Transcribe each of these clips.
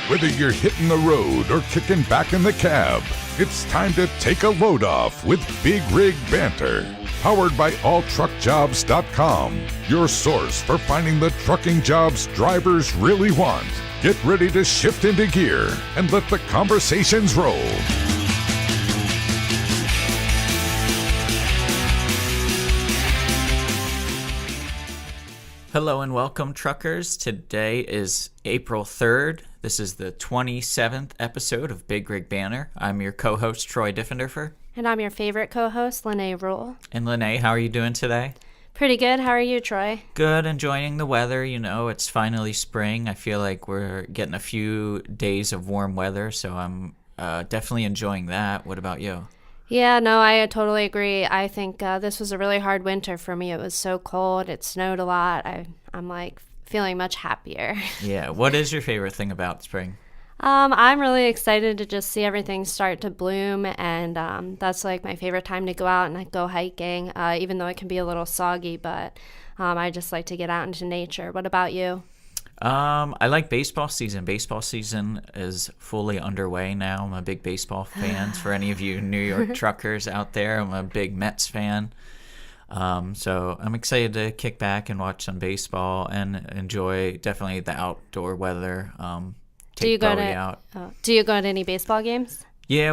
Whether you're hitting the road or kicking back in the cab, it's time to take a load off with Big Rig Banter. Powered by alltruckjobs.com, your source for finding the trucking jobs drivers really want. Get ready to shift into gear and let the conversations roll. Hello and welcome, truckers. Today is April 3rd. This is the 27th episode of Big Rig Banner. I'm your co-host, Troy Diffenderfer. And I'm your favorite co-host, Lene Rule. And Lene, how are you doing today? Pretty good. How are you, Troy? Good, enjoying the weather. You know, it's finally spring. I feel like we're getting a few days of warm weather, so I'm definitely enjoying that. What about you? Yeah, no, I totally agree. I think this was a really hard winter for me. It was so cold. It snowed a lot. I'm like feeling much happier. Yeah. What is your favorite thing about spring? I'm really excited to just see everything start to bloom, and that's like my favorite time to go out and like, go hiking, even though it can be a little soggy, but I just like to get out into nature. What about you? I like baseball season. Baseball season is fully underway now. I'm a big baseball fan. For any of you New York truckers out there, I'm a big Mets fan. So I'm excited to kick back and watch some baseball and enjoy definitely the outdoor weather. Do you go to any baseball games? Yeah,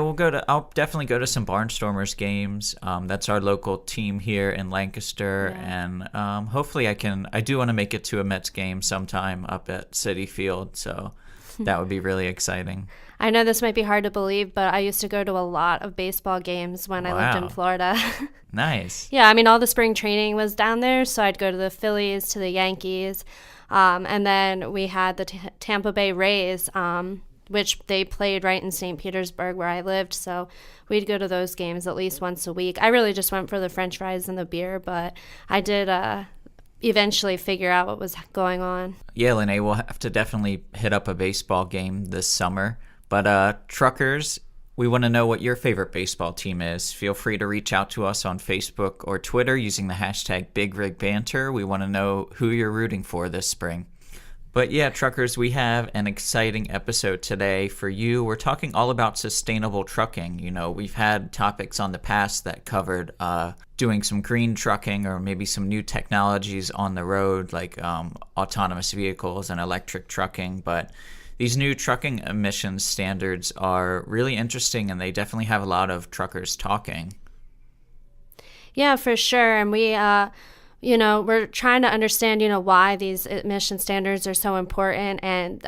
I'll definitely go to some Barnstormers games. That's our local team here in Lancaster. Yeah. And hopefully I do want to make it to a Mets game sometime up at Citi Field. So that would be really exciting. I know this might be hard to believe, but I used to go to a lot of baseball games when I lived in Florida. Nice. Yeah, I mean, all the spring training was down there. So I'd go to the Phillies, to the Yankees. And then we had the Tampa Bay Rays, which they played right in St. Petersburg where I lived. So we'd go to those games at least once a week. I really just went for the French fries and the beer, but I did eventually figure out what was going on. Yeah, Lene, we'll have to definitely hit up a baseball game this summer. But truckers, we want to know what your favorite baseball team is. Feel free to reach out to us on Facebook or Twitter using the hashtag BigRigBanter. We want to know who you're rooting for this spring. But yeah, truckers, we have an exciting episode today for you. We're talking all about sustainable trucking. You know, we've had topics on the past that covered doing some green trucking or maybe some new technologies on the road like autonomous vehicles and electric trucking. But these new trucking emissions standards are really interesting, and they definitely have a lot of truckers talking. Yeah, for sure. And we're trying to understand, why these emission standards are so important. And,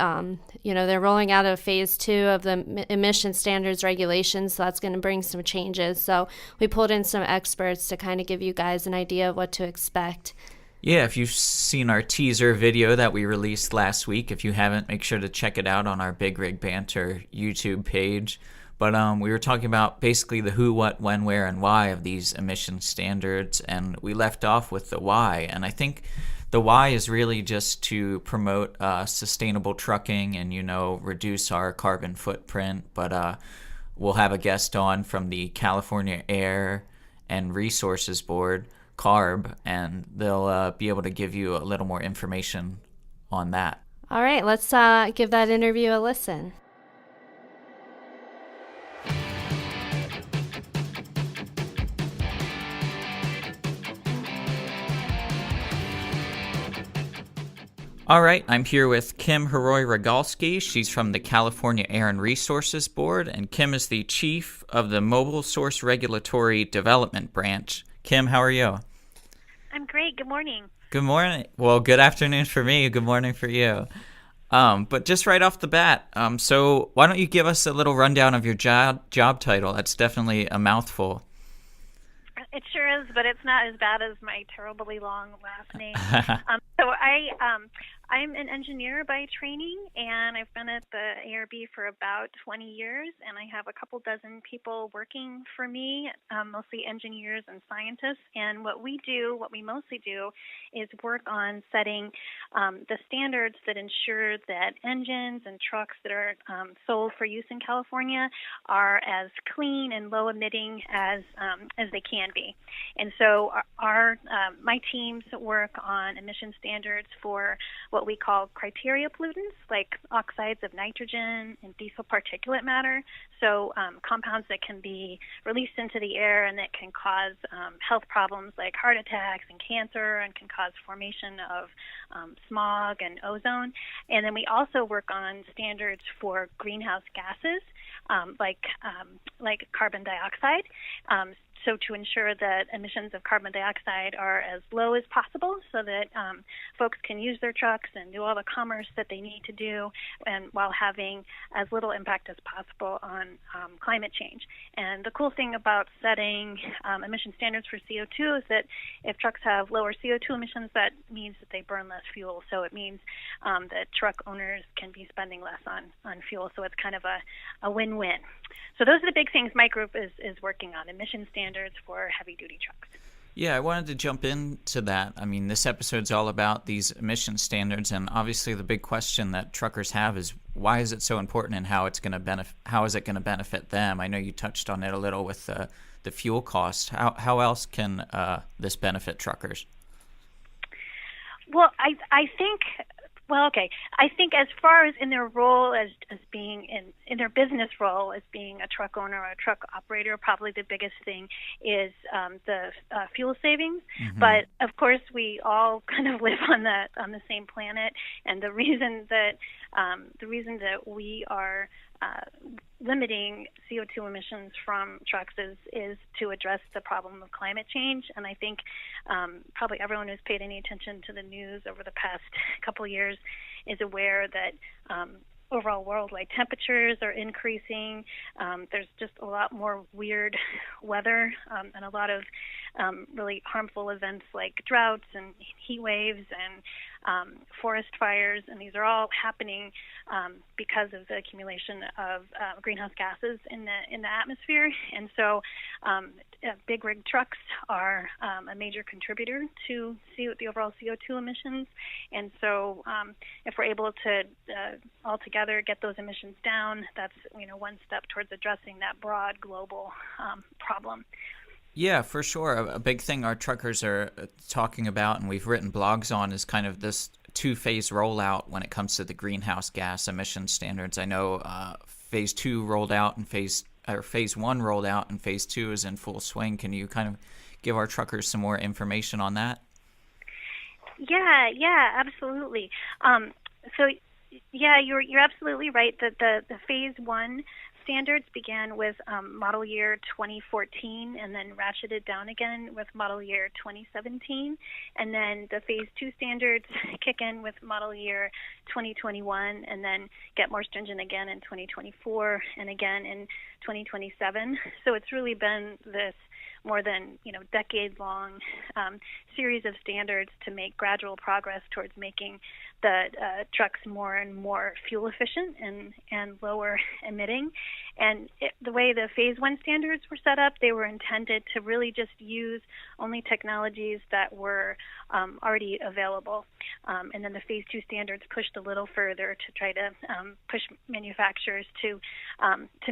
they're rolling out a phase 2 of the emission standards regulations. So that's going to bring some changes. So we pulled in some experts to kind of give you guys an idea of what to expect. Yeah, if you've seen our teaser video that we released last week, if you haven't, make sure to check it out on our Big Rig Banter YouTube page. But we were talking about basically the who, what, when, where, and why of these emission standards, and we left off with the why. And I think the why is really just to promote sustainable trucking and, reduce our carbon footprint. But we'll have a guest on from the California Air and Resources Board, CARB, and they'll be able to give you a little more information on that. All right, let's give that interview a listen. All right, I'm here with Kim Heroy-Rogalski. She's from the California Air and Resources Board, and Kim is the chief of the Mobile Source Regulatory Development Branch. Kim, how are you? I'm great. Good morning. Good morning. Well, good afternoon for me. Good morning for you. But just right off the bat, so why don't you give us a little rundown of your job title? That's definitely a mouthful. It sure is, but it's not as bad as my terribly long last name. I'm an engineer by training, and I've been at the ARB for about 20 years, and I have a couple dozen people working for me, mostly engineers and scientists. And what we mostly do is work on setting the standards that ensure that engines and trucks that are sold for use in California are as clean and low emitting as they can be. And so my teams work on emission standards for what what we call criteria pollutants, like oxides of nitrogen and diesel particulate matter. So compounds that can be released into the air and that can cause health problems like heart attacks and cancer, and can cause formation of smog and ozone. And then we also work on standards for greenhouse gases, like carbon dioxide. So to ensure that emissions of carbon dioxide are as low as possible, so that folks can use their trucks and do all the commerce that they need to do, and while having as little impact as possible on climate change. And the cool thing about setting emission standards for CO2 is that if trucks have lower CO2 emissions, that means that they burn less fuel. So it means that truck owners can be spending less on fuel. So it's kind of a win-win. So those are the big things my group is working on, emission standards for heavy-duty trucks. Yeah, I wanted to jump into that. I mean, this episode's all about these emission standards, and obviously the big question that truckers have is why is it so important, and how is it going to benefit them? I know you touched on it a little with the fuel costs. How else can this benefit truckers? Well, I think. Well, okay. I think as far as in their role as being in their business role as being a truck owner or a truck operator, probably the biggest thing is the fuel savings. Mm-hmm. But of course, we all kind of live on the same planet, and the reason that we are limiting CO2 emissions from trucks is to address the problem of climate change. And I think probably everyone who's paid any attention to the news over the past couple of years is aware that overall worldwide temperatures are increasing. There's just a lot more weird weather and a lot of really harmful events like droughts and heat waves and forest fires, and these are all happening because of the accumulation of greenhouse gases in the atmosphere. And so big rig trucks are a major contributor to the overall CO2 emissions. And so if we're able to altogether get those emissions down, that's one step towards addressing that broad global problem. Yeah, for sure. A big thing our truckers are talking about, and we've written blogs on, is kind of this two-phase rollout when it comes to the greenhouse gas emission standards. I know phase 2 rolled out and phase 1 rolled out, and phase 2 is in full swing. Can you kind of give our truckers some more information on that? Yeah, absolutely. You're absolutely right that the phase 1 standards began with model year 2014 and then ratcheted down again with model year 2017. And then the phase 2 standards kick in with model year 2021 and then get more stringent again in 2024 and again in 2027. So it's really been this more than decade-long series of standards to make gradual progress towards making the trucks more and more fuel efficient and lower emitting. And the way the phase 1 standards were set up, they were intended to really just use only technologies that were already available. And then the phase 2 standards pushed a little further to try to push manufacturers to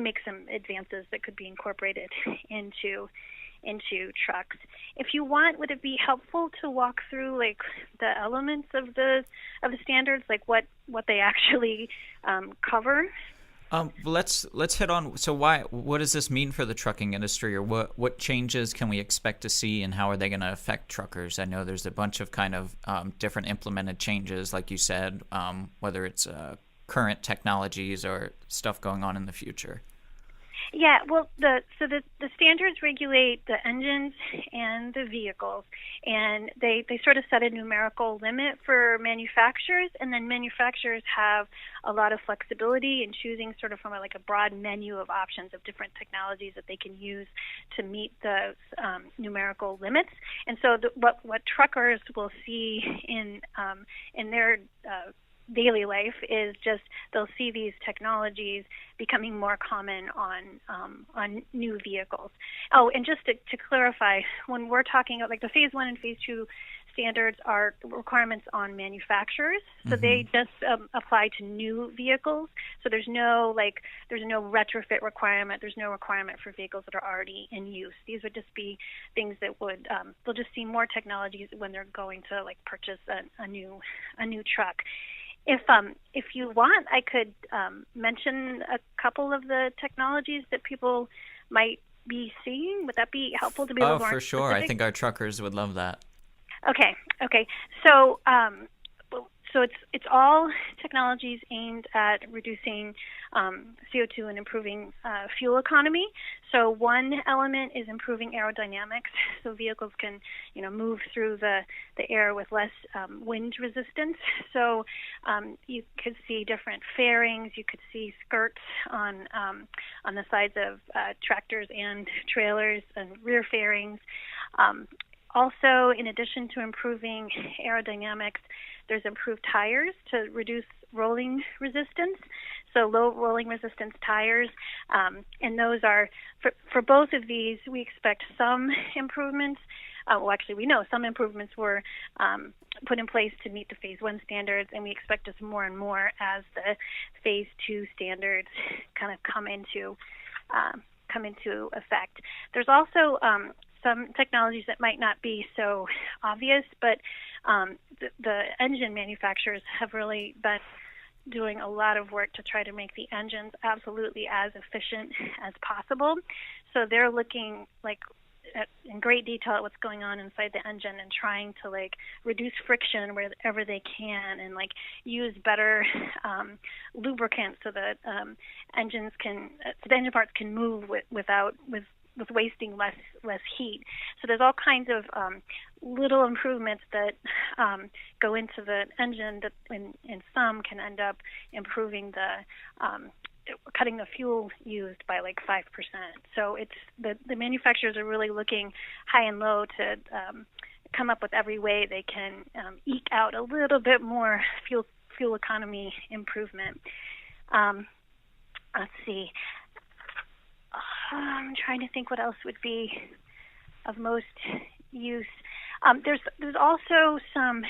make some advances that could be incorporated into trucks. If you want, would it be helpful to walk through like the elements of the standards, like what they actually cover? Let's hit on. So what does this mean for the trucking industry, or what changes can we expect to see, and how are they going to affect truckers? I know there's a bunch of kind of different implemented changes, like you said, whether it's current technologies or stuff going on in the future. Yeah, well, the standards regulate the engines and the vehicles, and they sort of set a numerical limit for manufacturers, and then manufacturers have a lot of flexibility in choosing sort of from a broad menu of options of different technologies that they can use to meet the numerical limits. And so what truckers will see in their daily life is just they'll see these technologies becoming more common on new vehicles. Oh, and just to clarify, when we're talking about the phase 1 and phase 2 standards are requirements on manufacturers, so they just apply to new vehicles. So there's no retrofit requirement. There's no requirement for vehicles that are already in use. These would just be things that would they'll just see more technologies when they're going to like purchase a new truck. If you want, I could mention a couple of the technologies that people might be seeing. Would that be helpful to be able to? Oh, for sure. Specific? I think our truckers would love that. Okay. So it's all technologies aimed at reducing CO2 and improving fuel economy. So one element is improving aerodynamics, so vehicles can move through the air with less wind resistance. So you could see different fairings. You could see skirts on the sides of tractors and trailers and rear fairings. Also, in addition to improving aerodynamics, there's improved tires to reduce rolling resistance. So low rolling resistance tires, and those are, for both of these, we expect some improvements. We know some improvements were put in place to meet the Phase 1 standards, and we expect just more and more as the Phase 2 standards kind of come into effect. There's also some technologies that might not be so obvious, but the engine manufacturers have really been doing a lot of work to try to make the engines absolutely as efficient as possible. So they're looking in great detail at what's going on inside the engine and trying to reduce friction wherever they can and use better lubricants so that the engine parts can move with wasting less heat. So there's all kinds of little improvements that go into the engine that in some can end up improving cutting the fuel used by 5%. So it's the manufacturers are really looking high and low to come up with every way they can eke out a little bit more fuel economy improvement. Let's see. I'm trying to think what else would be of most use. There's also some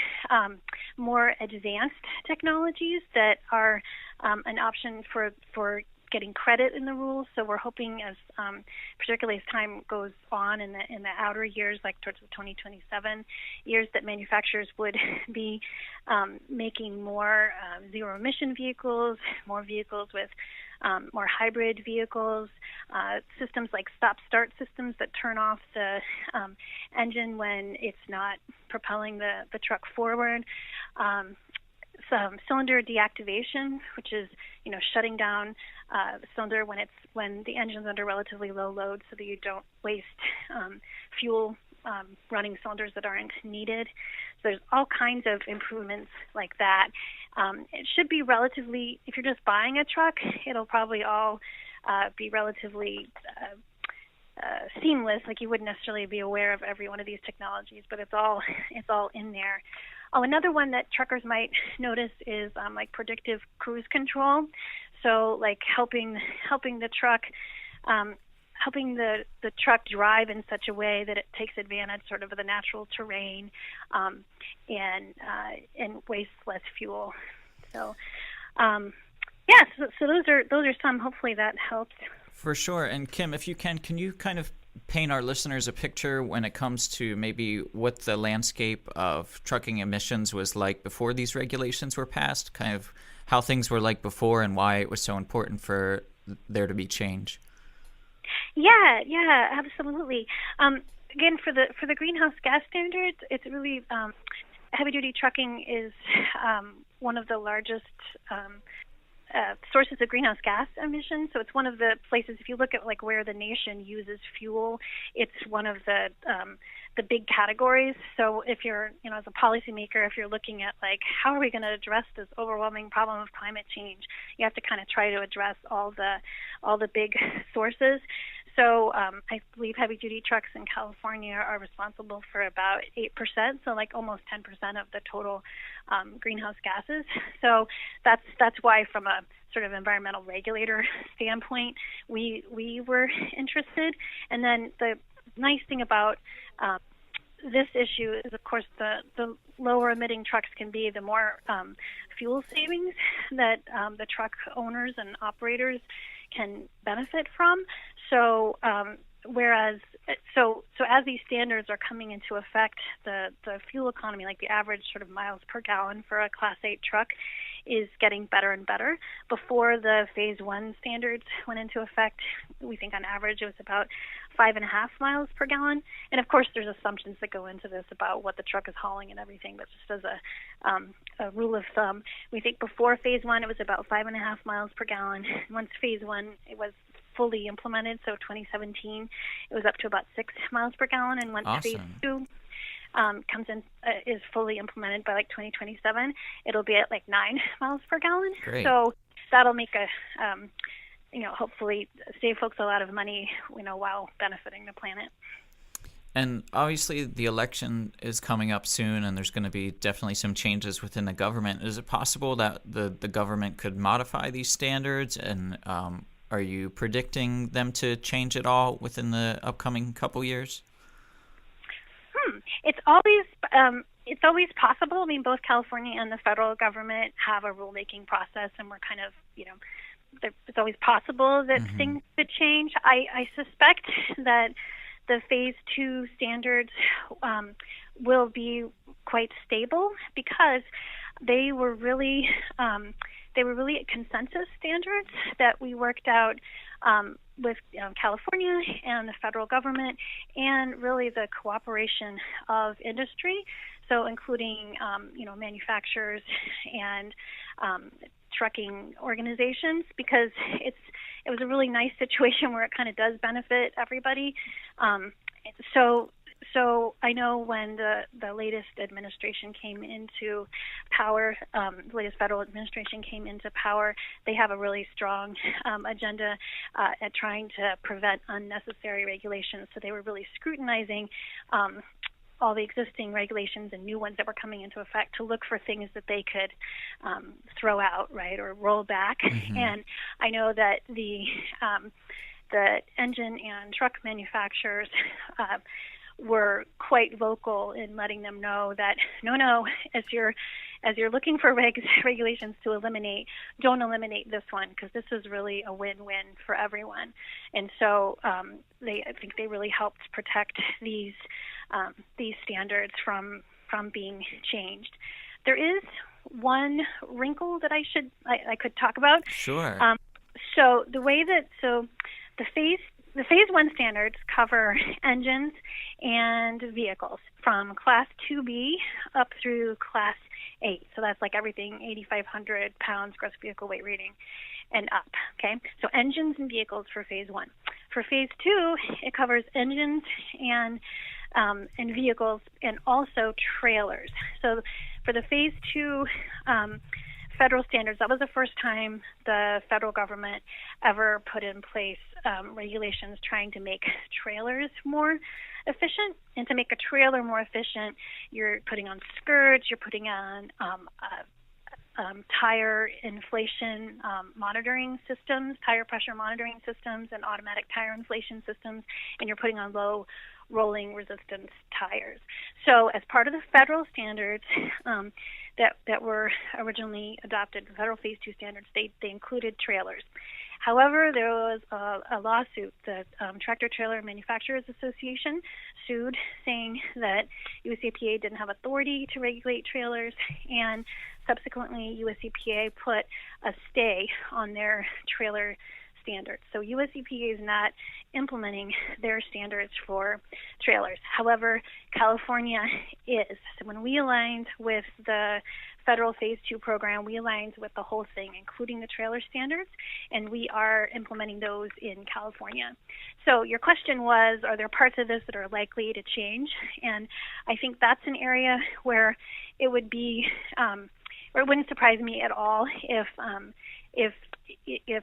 more advanced technologies that are an option for getting credit in the rules. So we're hoping, as particularly as time goes on in the outer years, towards the 2027 years, that manufacturers would be making more zero emission vehicles, more vehicles with more hybrid vehicles, systems like stop-start systems that turn off the engine when it's not propelling the truck forward. Some cylinder deactivation, which is shutting down the cylinder when the engine's under relatively low load, so that you don't waste fuel running cylinders that aren't needed. So there's all kinds of improvements like that. It should be relatively, if you're just buying a truck, it'll probably all be relatively seamless. You wouldn't necessarily be aware of every one of these technologies, but it's all in there. Oh, another one that truckers might notice is predictive cruise control. So helping the truck drive in such a way that it takes advantage sort of the natural terrain and wastes less fuel. So so those are some. Hopefully that helps. For sure. And Kim, if you can you kind of paint our listeners a picture when it comes to maybe what the landscape of trucking emissions was like before these regulations were passed, kind of how things were like before and why it was so important for there to be change? Yeah, absolutely. Again, for the greenhouse gas standards, it's really heavy-duty trucking is one of the largest sources of greenhouse gas emissions. So it's one of the places, if you look at where the nation uses fuel, it's one of the big categories. So if you're, as a policymaker, if you're looking at how are we going to address this overwhelming problem of climate change, you have to kind of try to address all the big sources. So I believe heavy-duty trucks in California are responsible for about 8%, so almost 10% of the total greenhouse gases. So that's why, from a sort of environmental regulator standpoint, we were interested. And then the nice thing about this issue is, of course, the lower emitting trucks can be, the more fuel savings that the truck owners and operators can benefit from. So as these standards are coming into effect, the fuel economy, like the average sort of miles per gallon for a Class 8 truck, is getting better and better. Before the Phase 1 standards went into effect, we think on average it was about 5.5 miles per gallon. And of course, there's assumptions that go into this about what the truck is hauling and everything, but just as a rule of thumb, we think before Phase 1 it was about 5.5 miles per gallon. Once Phase 1 it was fully implemented, so 2017, it was up to about 6 miles per gallon, and once Phase 2 comes in, is fully implemented by like 2027, it'll be at like 9 miles per gallon. Great. So that'll make hopefully save folks a lot of money, while benefiting the planet. And obviously the election is coming up soon, and there's going to be definitely some changes within the government. Is it possible that the government could modify these standards, and are you predicting them to change at all within the upcoming couple years? It's always possible. I mean, both California and the federal government have a rulemaking process, and we're kind of, it's always possible that things could change. I suspect that the Phase 2 standards will be quite stable because they were really consensus standards that we worked out with California and the federal government, and really the cooperation of industry, so including manufacturers and trucking organizations, because it was a really nice situation where it kind of does benefit everybody. So I know when the latest administration came into power, the latest federal administration came into power, they have a really strong agenda at trying to prevent unnecessary regulations. So they were really scrutinizing all the existing regulations and new ones that were coming into effect to look for things that they could throw out, right, or roll back. And I know that the engine and truck manufacturers were quite vocal in letting them know that no, as you're looking for regulations to eliminate, don't eliminate this one, because this is really a win-win for everyone. And so I think they really helped protect these standards from being changed. There is one wrinkle that I could talk about. Sure. So the Phase 1 standards cover engines and vehicles from Class 2B up through Class 8. So that's like everything 8,500 pounds gross vehicle weight rating and up. Okay, so engines and vehicles for Phase 1. For Phase 2, it covers engines and vehicles, and also trailers. So for the Phase 2 federal standards, that was the first time the federal government ever put in place regulations trying to make trailers more efficient. And to make a trailer more efficient, you're putting on skirts, you're putting on tire inflation monitoring systems, tire pressure monitoring systems, and automatic tire inflation systems, and you're putting on low rolling resistance tires. So as part of the federal standards that were originally adopted, the federal Phase 2 standards, they included trailers. However, there was a lawsuit. The Tractor Trailer Manufacturers Association sued, saying that US EPA didn't have authority to regulate trailers, and subsequently US EPA put a stay on their trailer standards. So US EPA is not implementing their standards for trailers. However, California is. So when we aligned with the federal Phase 2 program, we aligned with the whole thing, including the trailer standards, and we are implementing those in California. So your question was, are there parts of this that are likely to change? And I think that's an area where it would be, or it wouldn't surprise me at all if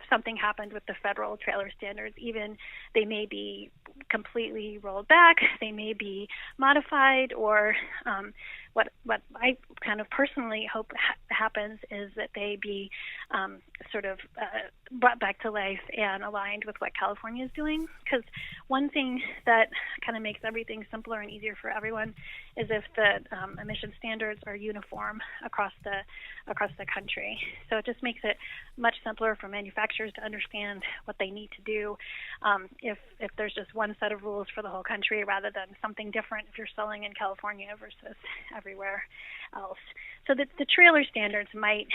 something happened with the federal trailer standards. Even they may be completely rolled back, they may be modified, or what I kind of personally hope happens is that they be sort of brought back to life and aligned with what California is doing. Because one thing that kind of makes everything simpler and easier for everyone is if the emission standards are uniform across the country. So it just makes it much simpler for manufacturers to understand what they need to do. If there's just one set of rules for the whole country rather than something different if you're selling in California versus everywhere else. So the trailer standards might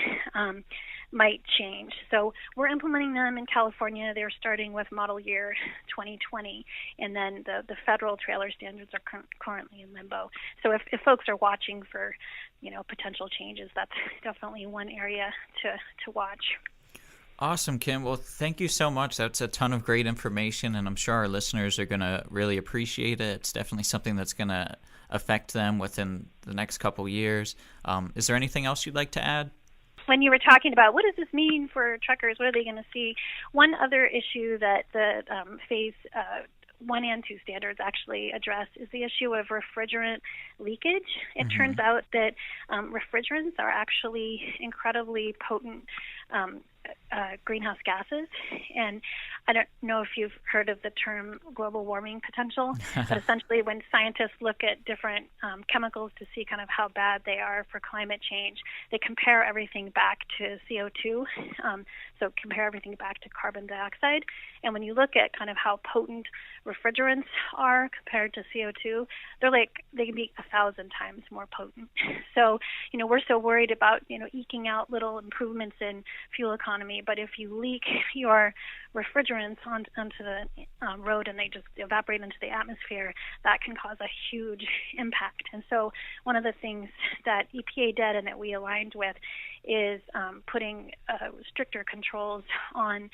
change. So we're implementing them in California. They're starting with model year 2020, and then the federal trailer standards are currently in limbo. So if folks are watching for, potential changes, that's definitely one area to watch. Awesome, Kim. Well, thank you so much. That's a ton of great information, and I'm sure our listeners are going to really appreciate it. It's definitely something that's going to affect them within the next couple years. Is there anything else you'd like to add? When you were talking about what does this mean for truckers, what are they going to see? One other issue that the phase 1 and 2 standards actually address is the issue of refrigerant leakage. It turns out that refrigerants are actually incredibly potent greenhouse gases, and I don't know if you've heard of the term global warming potential, but essentially when scientists look at different chemicals to see kind of how bad they are for climate change, they compare everything back to CO2, so compare everything back to carbon dioxide, and when you look at kind of how potent refrigerants are compared to CO2, they can be 1,000 times more potent. So, we're so worried about, eking out little improvements in fuel economy, but if you leak your refrigerants onto the road and they just evaporate into the atmosphere, that can cause a huge impact. And so one of the things that EPA did and that we aligned with is putting stricter controls on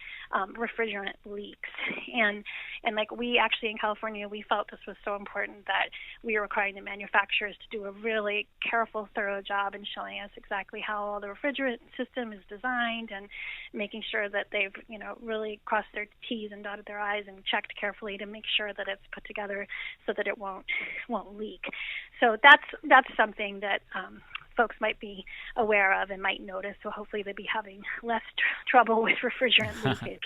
refrigerant leaks. And like we actually in California, we felt this was so important that we are requiring the manufacturers to do a really careful, thorough job in showing us exactly how all the refrigerant system is designed and making sure that they've, really crossed their T's and dotted their I's and checked carefully to make sure that it's put together so that it won't leak. So that's something that folks might be aware of and might notice. So hopefully they'll be having less trouble with refrigerant leakage.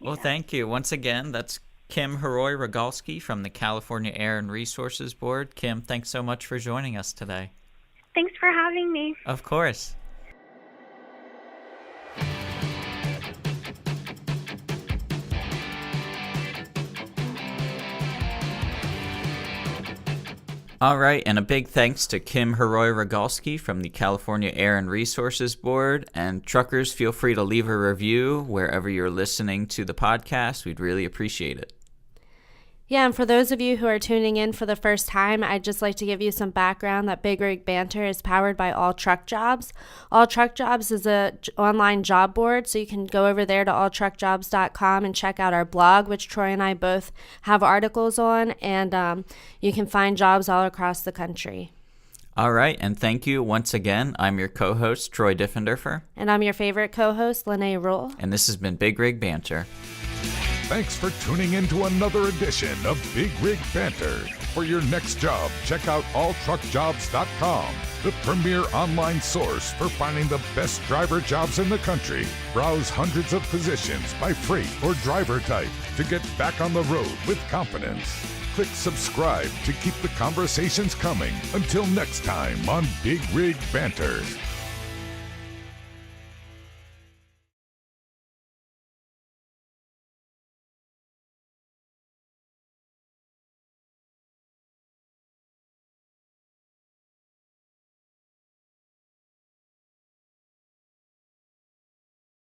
Well, thank you. Once again, that's Kim Heroy-Rogalski from the California Air and Resources Board. Kim, thanks so much for joining us today. Thanks for having me. Of course. All right, and a big thanks to Kim Heroy-Rogalski from the California Air and Resources Board. And truckers, feel free to leave a review wherever you're listening to the podcast. We'd really appreciate it. Yeah, and for those of you who are tuning in for the first time, I'd just like to give you some background that Big Rig Banter is powered by All Truck Jobs. All Truck Jobs is an online job board, so you can go over there to alltruckjobs.com and check out our blog, which Troy and I both have articles on, and you can find jobs all across the country. All right, and thank you once again. I'm your co-host, Troy Diffenderfer. And I'm your favorite co-host, Lene Rule. And this has been Big Rig Banter. Thanks for tuning in to another edition of Big Rig Banter. For your next job, check out alltruckjobs.com, the premier online source for finding the best driver jobs in the country. Browse hundreds of positions by freight or driver type to get back on the road with confidence. Click subscribe to keep the conversations coming. Until next time on Big Rig Banter.